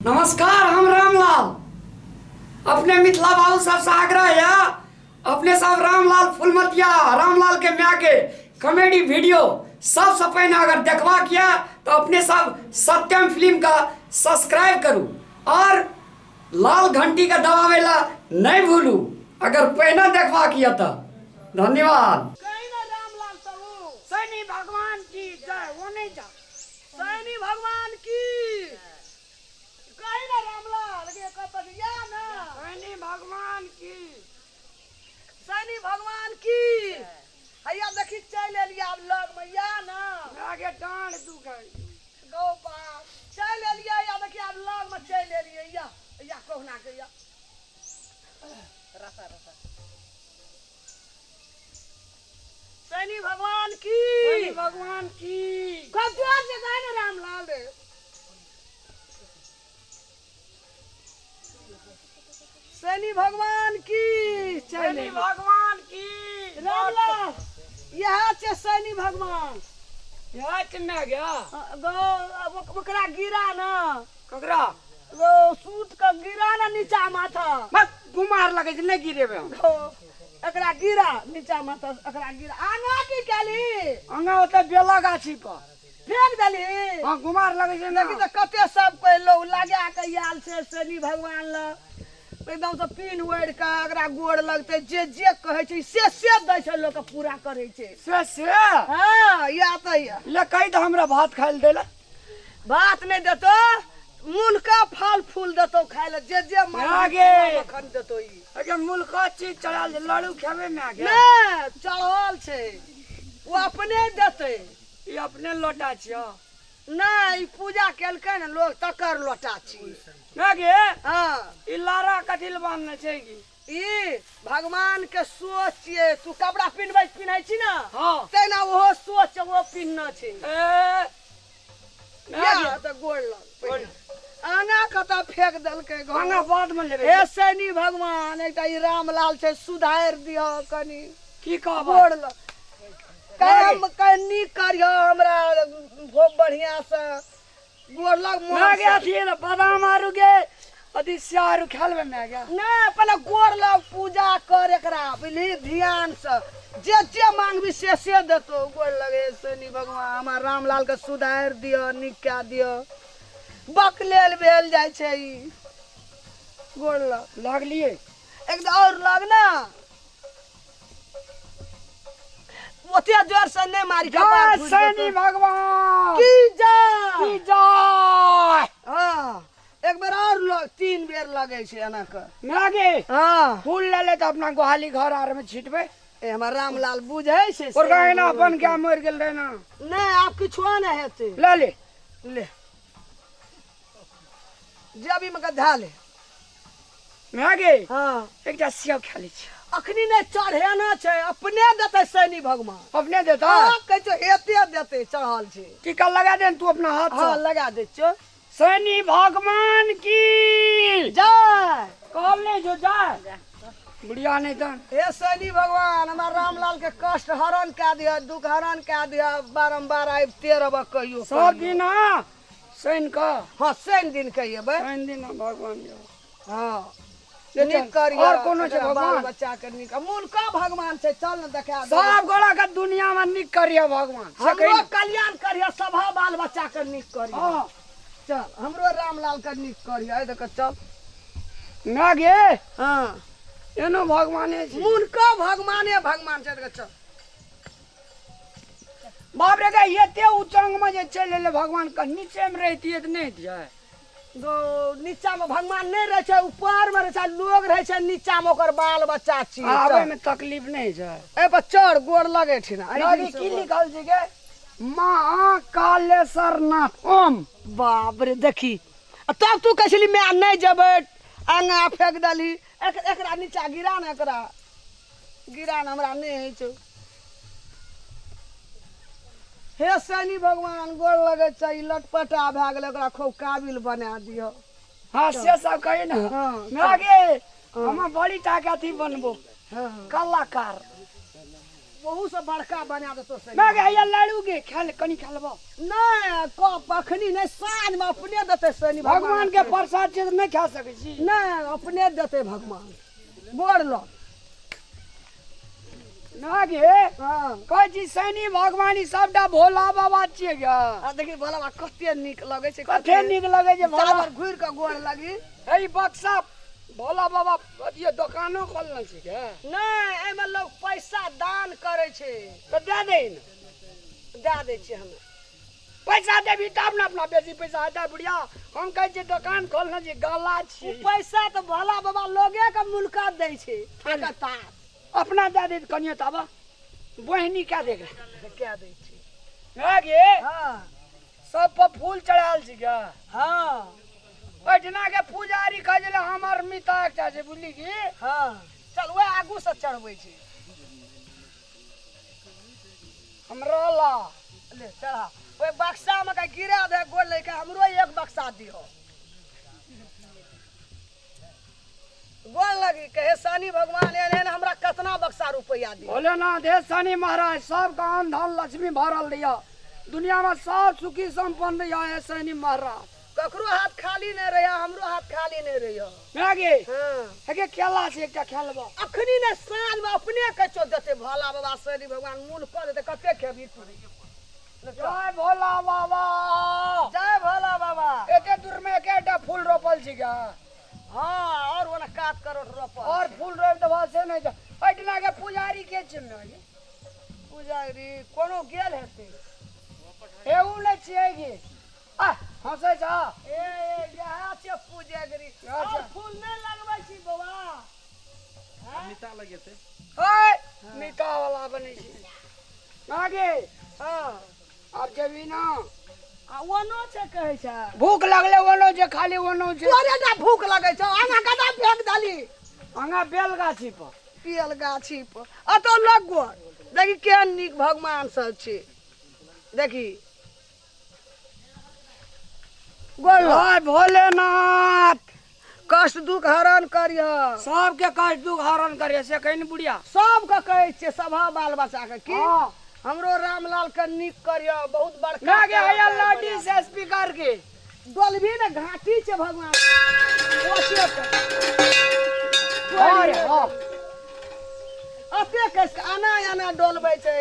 नमस्कार, हम रामलाल अपने मिथिला बाबू सब से आग्रह है। अपने सब रामलाल फुलमतिया रामलाल के म्या के कॉमेडी वीडियो सबसे पहले अगर देखवा किया तो अपने सब सत्यम फिल्म का सब्सक्राइब करूँ और लाल घंटी का दबावेला नहीं भूलू अगर पहले देखवा किया तो। धन्यवाद। सैनी भगवान की जय। वो नहीं जा सैनी भगवान की कहीं ना रामलाल के कपड़िया ना सैनी भगवान की सैनी भगवान की हैया देखी चल लिया अब लग मैया ना आगे डांड दू गोपाल चल लिया या देखी अब लग में चल लिए या कोहना के या रसा रसा सैनी भगवान की सैनी भगवान की कब जोर से गाय ना रामलाल रे सैनी भगवान की सैनी भगवान की रामलाल यहाँ से सैनी भगवान यहाँ में गया गो बकरा गिरा ना ककरा गो सूत का गिरा ना नीचा माथा मत गुमार लगे नहीं गिरे बे गो एकरा गिरा नीचा माथा एकरा गिरा आंगा की केली अंगा होता बेला गाछी पर फेंक देली हां गुमार लगे छै लेकिन तो कते सब कोई लोग लगा के आयल से शनि भगवान ल एकदम से पीन ओढ़ के एकरा गोड़ लगते जे जे कहे छै से दै छै लोग के पूरा करे छै से हां या त ले कहि त हमरा भात खाइल देला भात नहीं देतो मूल का फल फूल देतो खाए ले जे आगे मखन देतो ई अगे मुल्का चीज चढ़ाल लड़ू खेबे में आ गया ने चढ़ल छै वो अपने देते ई अपने लोटा छियो नहीं पूजा केलकै न लोग तकर लोटा छी आगे हां ई लारा कथिल बांधने छै की ई भगवान के सोच छिए तू कपड़ा पिन्है छी ना हां तेना वो सोच वो पिन्हना छै ए तो गोड़ लग आना कता फेंक दलकै गंगा बाद में लेबे हे शनि भगवान एकटा ई रामलाल छै सुधार दियो कनी की कहब गोड़ लग काम कनी करियो हमरा बहुत बढ़िया से गोड़ लग आ गया थी ना बादाम आरू के अति सारू खेलबे में आ गया नहीं पहले गोड़ लग पूजा कर एकरा बुझली ध्यान से जे मांगबी से देतो गोड़ लगे शनि भगवान हमार रामलाल के सुधार दियो निका दियो बकलेल भेल जाय छै ई गोड़ लग लागलिए एकदम और लग ना ओते जोर से नहीं मारी कपार फूट शनि भगवान की जय जय हां एक बार और लग 3 बेर लगे छै एना के मागे हां फूल ले ले त अपना गोहाली घर आर में छिटबे ए हमर रामलाल बुझै छै और गहना अपन क्या मर गेल रे ना नहीं आप किछो नहीं हेते ले ले ले जेबी में गधा ले मागे हां एकटा सेव खेले छी अखनी नहीं चढ़ेना छै अपने देते शनि भगवान अपने देता हां कह जो हेते देते चढ़ल छै टीका लगा दे तू अपना हाथ हां से लगा दे छो शनि भगवान की जय कहल नहीं जो जाए बुढ़िया नहीं तन हे शनि भगवान हमार रामलाल के कष्ट हरण कऽ दिया दुख हरण कऽ दिया बारंबार आब 13 कहियो सब दिन शनि का हां शनि दिन कहिए शनि दिन भगवान जो हां ले निक चल। करियो और कोनो छै बाल भगवान बच्चा के निक मूल का भगवान छै चल न देखा दे सब गोड़ा का दुनिया में निक करियो भगवान हमरो कल्याण करियो सब बाल बच्चा के निक करियो हां चल हमरो रामलाल के निक करियो ए देख चल मागे हां एनो भगवाने छै मूल का भगवान छै देख चल बाप रे का एते उचंग में जे चले ले भगवान का नीचे में रहती है त नहीं जाए दो नीचा में भगवान नहीं रहे छै ऊपर में रहे छै लोग रहे छै नीचा में ओकर बाल बच्चा छी आवे में तकलीफ नहीं जाए ए पर चढ़ गोड़ लगे छी ना लागी की लिखल छै के मां कालेश्वर नाथ ओम बाप रे देखी तब तू कहली मैं नहीं जेबै आंगा फेंक दली एकरा नीचा गिरा ना एकरा गिरा ना हमरा नहीं है छौ हे शनि भगवान गोड़ लगे छै लटपटा भए गेल ओकरा खूब काबिल बना दियो हां से सब कही ना हां मागे हम बड़ी ताकती बनबो हां कलाकार ओहू से बड़का बना देतो से मैं के लाड़ू के खेल कनी खेलबो नहीं कप अखनी नहीं साँझ में अपने देते शनि भगवान के प्रसाद से नहीं खा सकै छी नहीं अपने देते भगवान गोड़ लो ना गे हाँ कहै छी शनि भगवान ई सबटा भोला बाबा छियै गे आ देखी भोला बाबा कते नीक लगे छै कते नीक लगे छै भोला चावर घुर के गोड़ लगी हे बक्सा भोला बाबा अथिये दुकानो खोलने छी के नहीं एमे लोग पैसा दान करे छै तो दे दे दे दै छी हमें पैसा देबी तब ना अपना बेसी पैसा हेतै बुढ़िया हम कहै छी दुकान खोलने छी गला उ छी पैसा तो भोला बाबा लोगे के मुल्का दै छै ठेकेदार अपना दे दे कनियो तब बहिनी क्या देगा क्या दै छै है गे हाँ सब पर फूल चढ़ाल छी के हाँ ओइठना के पुजारी कहै छले हमर मिता एकटा छै बुझली की हाँ चल वो आगू से चढ़बै छै हमरा ला ले चढ़ा ओए बक्सा में का गिरा दे गोड़ लेके हमरो एक बक्सा दियो गोड़ लगी कहे शनि भगवान एहन हमरा कितना बक्सा रुपया दियो भोलेनाथ हे शनि महाराज सब गान धन लक्ष्मी भरल दिया दुनिया में सब सुखी संपन्न दिया है शनि महाराज ककरो हाथ खाली नहीं रहिया हमरो हाथ खाली नहीं रहियो मैं गे हाँ हेगे खेला से एकटा खेलबो अखनी ने साँझ में अपने कचो देते भोला बाबा शनि भगवान मूल कर देते कते खेबी तू जय भोला बाबा जय भोला बाबा एके दूर में एकेटा फूल रोपल छी के हाँ और वो काट करोड़ रोप और फूल रोप दवा से नहीं तो ओइठना के पुजारी के चिन्ह पुजारी कोनो गेल हेते एऊ नै छियै गे आ हंसै छ ए यहाँ छे पुजारी और फूल नहीं लगबै छी बाबा मिता लगेते ओए मिटा वाला बनै छी आगे हाँ अब जेबी ना आ वनो छे कहै छै भूख लगले वनो जे खाली वनो जे तोरे ना भूख लगे छौ आगा कदा फेंक डाली अंगा बेल गाछी पर पियल गाछी पर अतो लगो देखी केहन नीक भगवान सब छै देखी गोड़ ओए भोलेनाथ कष्ट दुख हरण करिय सबके कष्ट दुख हरण करे से कहीं बुढ़िया सबके कहै छै सभा बाल बच्चा के की हाँ हमरो रामलाल के नीक करिय बहुत बड़का ना गे हैया लाडी से स्पीकर के डोलभी ने घाटी छै भगवान ओते और हां अते कस आना आना डोलबै छै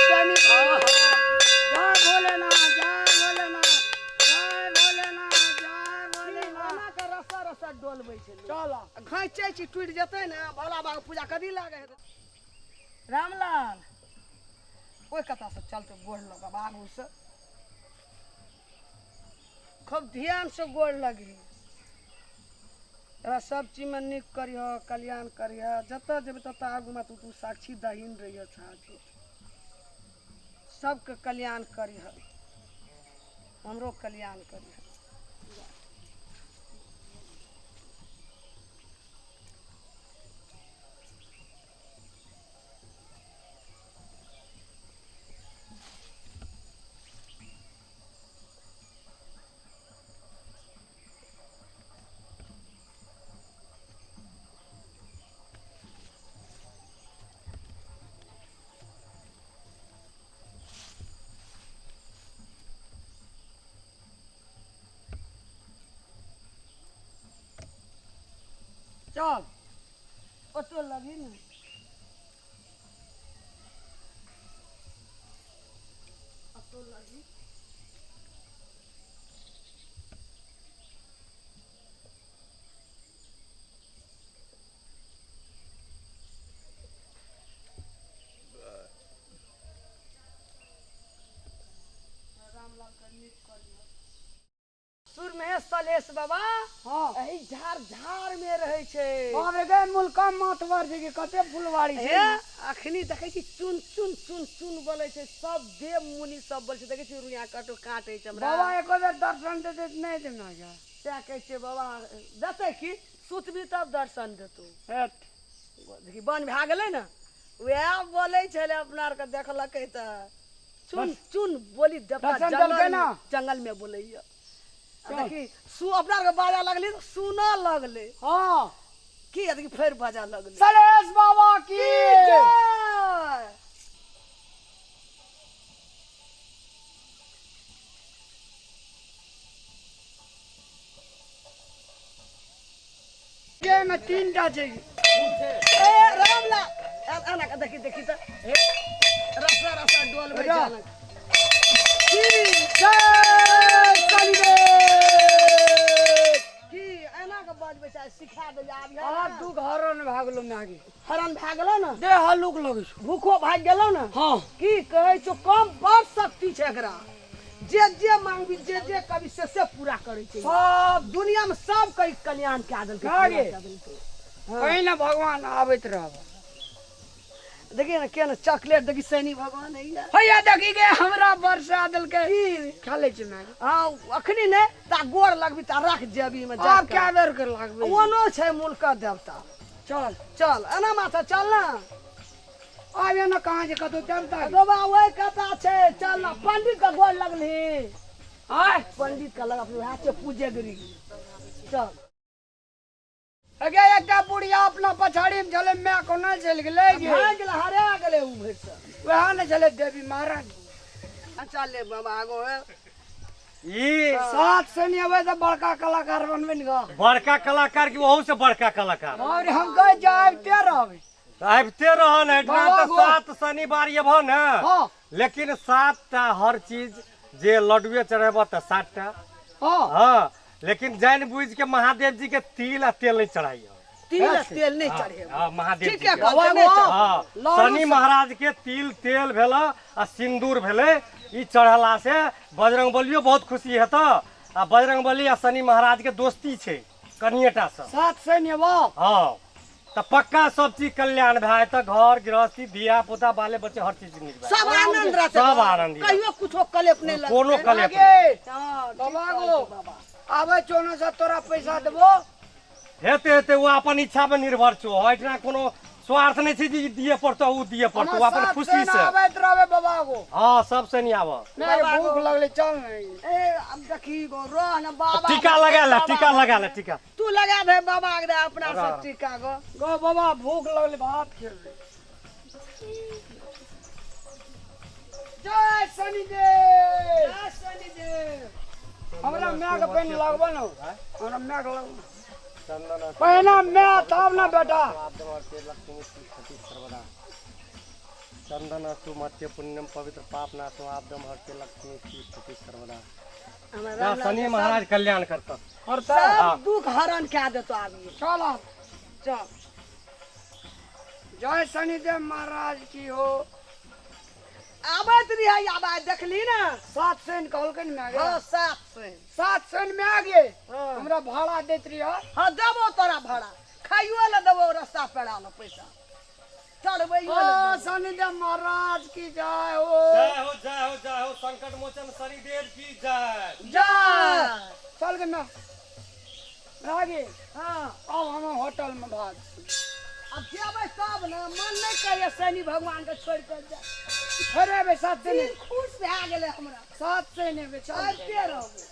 शनि जय भोलेनाथ जय भोलेनाथ जय भोलेनाथ जय भोलेनाथ आना के रसा रसा डोलबै छै चलो घाचे छी टूट जेतै ने भोला बाबा के पूजा कदी लागे हेतै रामलाल कोई कथा से चलते गोड़ लगा बाबू से खूब ध्यान से गोड़ लगी तोरा सब चीज में निक करिह कल्याण करिह जतऽ जेबै ततऽ आगू में तू साक्षी दहीन रहिह छाती सबके कल्याण करिह हमरो कल्याण करिह चल ओतो लगी ना ओतो लगी रामलाल का नीक करियो सुर में सलेश बाबा हां एही झाड़ झाड़ में रहे छै बाबे गे मुल्का मातवर जे कते फुलवाड़ी हे छै अखनी देखे छी चुन चुन चुन चुन बोले छै सब देव मुनि सब बोले छै देखे छी रुइया काटो काटे छै हमरा बाबा एको बेर दर्शन दे दे नहीं देना जा क्या कहै छै बाबा देते की सुतबी तब दर्शन देतो हेत देखी बन भए गेलै ने वएह बोले छले अपना आर के देखलकै त चुन चुन बोली देवता दर्शन देलकै ना? जंगल में बोलैया देखी सु अपना आर के बाजा लगली तो सुना लगले हां की अथी फेर बजा लगल सलेश बाबा की जय। ये में 3टा चाहिए ए रामलाल आना का देखी देखी त रसा रसा डोल में रा। जाना की जय शनिदेव की एना के बाज बचा सिखा दे आब आ दू घरों में भागलो में आगे हरण भागलो ना दे हल्लुक लगे छो भूखो भाग गेलो ना हाँ की कहै छो कम बड़ शक्ति छै एकरा जे मांगबी जे कभी से पूरा करे छै सब दुनिया में सब कई कल्याण के आदल के आगे। पूरा कऽ देलकै। कहीं ना भगवान आवत रहब देखिए ना केना चॉकलेट देखी सैनी भगवान है या भैया देखी के हमरा वर्षा दल के खाले छ मैं हां अखनी ने ता गोड़ लगबी ता रख जेबी में जा आप क्या बेर कर लागबे ओनो छै मूलका देवता चल चल एना माथा चल ना आबे ना कहां जे कतो चलता बाबा ओए कथा छै चल ना पंडित का गोड़ लगली आय पंडित का लगा अपने हाथ से पूजे गिरी चल अगे एकटा बुढ़िया अपना पछाड़ी में चले मैं कोना चल गेले गे भाग गेल हरा गेले उ भेट से वहां ने चले देवी महारानी चल ले बाबा आगो है ई साथ से नहीं आवे तो बड़का कलाकार बनबे न गा बड़का कलाकार की वहू से बड़का कलाकार और हम कह जाए ते रहबे आबते रहन एठना बाबा तो गो। 7 शनिवार येबो न हां लेकिन 7टा हर चीज जे लड्डुए चढ़ेबो त 7टा हां हाँ लेकिन जान बुझ के महादेव जी के तिल आ तेल नहीं चढ़ाइयो तेल नहीं चढ़े हाँ महादेव ठीक जी है के। कहते नहीं चढ़े। हाँ लाडू शनि सब- महाराज के तिल तेल भेला आ सिंदूर भेले ई चढ़ला से बजरंगबलियो बहुत खुशी हेत आ बजरंगबली आ शनि महाराज के दोस्ती छे कनिएटा सब साथ से नहीं बा हाँ तो पक्का सब चीज कल्याण भाई तो घर गृहस्थी दिया पुता बाले बच्चे हर चीज नीक भाई सब आनंद रहते सब आनंद कहियो कुछो कलेप नहीं लगते कोनो कलेप आगे हाँ, ठीक बाबा कहै गो छै बाबा आवे चोनो से तोरा पैसा देबो हेते हेते वो अपन इच्छा पे निर्भर छो एठना कोनो स्वार्थ नहीं छे जी दिए पड़तो उ दिए पड़तो अपन खुशी से आवे रहबे बाबा गो हाँ सबसे नहीं आव मैं बाबा भूख गो। लगले चल नहीं ए अब देखी गो रह ना बाबा टीका लगा ले टीका लगा ले टीका तू लगा दे बाबा के दे अपना लगा। से टीका गो गो बाबा भूख लगले भात खेबे जय शनिदेव जय शनिदेव हमरा मैं के पेन लगबो न हमरा मैं के लगबो चंदन पहना मैं तब ना बेटा चंदन अस्तु मत्य पुण्यम पवित्र पाप नाशो आब्दम हरते लक्ष्मी की स्थिति सर्वदा हमारा जा शनि महाराज कल्याण करता करता सब दुख हरण क्या देतो आदमी चल अब। चल जय शनिदेव महाराज की हो आबत रही आबाद देखली ना 7 सेन कहलकन में आ गया हाँ 7 से 7 सेन में आ गए हाँ। हमरा भाड़ा देत रही हो हाँ देबो तोरा भाड़ा खाइयो ले देबो रास्ता पेड़ा ले पैसा चढ़बैयो ले ओ देबो। शनिदेव महाराज की जय हो जय हो संकट मोचन शनिदेव की जय जय चल के मैं आगे हाँ अब हम होटल में भाग अब जेबै तब ना मन नहीं कहिए शनि भगवान के छोड़ कर जा अरे बे 7 सेन दिल खुश भए गेलै हमरा 7 सेन बे चल आबिते रहबै